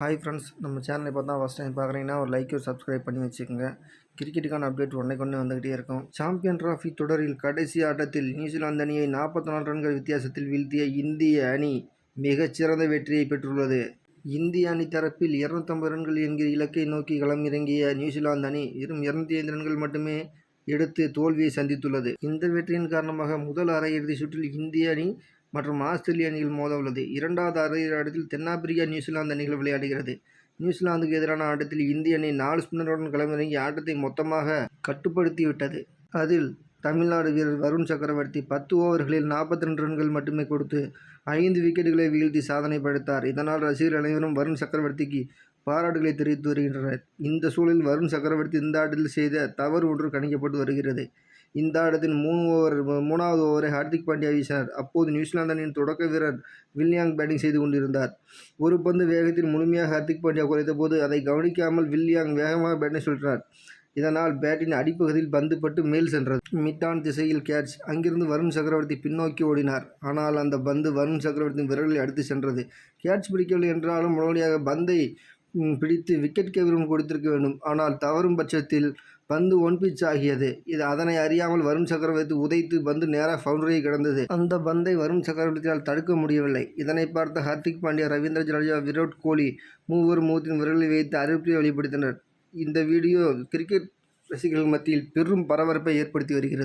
Hi friends, நம்ம சேனலை பார்த்தா ஃபஸ்ட் டைம் பார்க்குறீங்கன்னா ஒரு லைக் ஒரு சப்ஸ்கிரைப் பண்ணி வச்சுக்கோங்க. கிரிக்கெட்டுக்கான அப்டேட் ஒன்றைக்கொன்று வந்துகிட்டே இருக்கும். சாம்பியன் டிராஃபி தொடரில் கடைசி ஆட்டத்தில் நியூசிலாந்து அணியை 44 ரன்கள் வித்தியாசத்தில் வீழ்த்திய இந்திய அணி மிகச்சிறந்த வெற்றியை பெற்றுள்ளது. இந்திய அணி தரப்பில் 250 ரன்கள் என்கிற இலக்கை நோக்கி களம் இறங்கிய நியூசிலாந்து அணி 205 ரன்கள் மட்டுமே எடுத்து தோல்வியை சந்தித்துள்ளது. இந்த வெற்றியின் காரணமாக முதல் அரையிறுதி சுற்றில் இந்திய அணி மற்றும் ஆஸ்திரேலிய அணிகள் மோத உள்ளது. இரண்டாவது அரையிறுதி ஆட்டத்தில் தென்னாப்பிரிக்கா நியூசிலாந்து அணிகள் விளையாடுகிறது. நியூசிலாந்துக்கு எதிரான ஆட்டத்தில் இந்திய அணி 4 ஸ்பின்னருடன் களமிறங்கி ஆட்டத்தை மொத்தமாக கட்டுப்படுத்திவிட்டது. அதில் தமிழ்நாடு வீரர் வருண் சக்கரவர்த்தி 10 ஓவர்களில் 42 ரன்கள் மட்டுமே கொடுத்து 5 விக்கெட்டுகளை வீழ்த்தி சாதனை படைத்தார். இதனால் ரசிகர்கள் அனைவரும் வருண் சக்கரவர்த்திக்கு பாராட்டுகளை தெரிவித்து வருகின்றனர். இந்த சூழலில் வருண் சக்கரவர்த்தி இந்த ஆட்டத்தில் செய்த தவறு ஒன்று கணிக்கப்பட்டு வருகிறது. இந்த ஆட்டத்தின் 3வது ஓவரை ஹார்திக் பாண்டியா வீசினார். அப்போது நியூசிலாந்து அணியின் தொடக்க வீரர் வில்லியங் பேட்டிங் செய்து கொண்டிருந்தார். ஒரு பந்து வேகத்தில் முழுமையாக ஹார்திக் பாண்டியா குறைத்த போது அதை கவனிக்காமல் வில்லியங் வேகமாக பேட்டிங் சுழற்றினார். இதனால் பேட்டின் அடிப்பகுதியில் பந்து பட்டு மேல் சென்றது. மிட் ஆன் திசையில் கேட்ச். அங்கிருந்து வருண் சக்கரவர்த்தி பின்னோக்கி ஓடினார். ஆனால் அந்த பந்து வருண் சக்கரவர்த்தியின் விரலில் அடித்து சென்றது. கேட்ச் பிடிக்கவில்லை என்றாலும் உடனடியாக பந்தை பிடித்து விக்கெட் கீப்பரிடம் கொடுத்திருக்க வேண்டும். ஆனால் தவறும் பட்சத்தில் பந்து ஒன் பிச் ஆகியது. அதனை அறியாமல் வருண் சக்கரவர்த்தி உதைத்து பந்து நேராக பவுண்டரியை கடந்தது. அந்த பந்தை வருண் சக்கரவர்த்தியால் தடுக்க முடியவில்லை. இதனை பார்த்த ஹார்திக் பாண்டியா, ரவீந்திர ஜடேஜா, விராட் கோலி மூவரும் முகத்தின் விரலை வைத்து அதிருப்தியை வெளிப்படுத்தினர். இந்த வீடியோ கிரிக்கெட் ரசிகர்கள் மத்தியில் பெரும் பரபரப்பை ஏற்படுத்தி வருகிறது.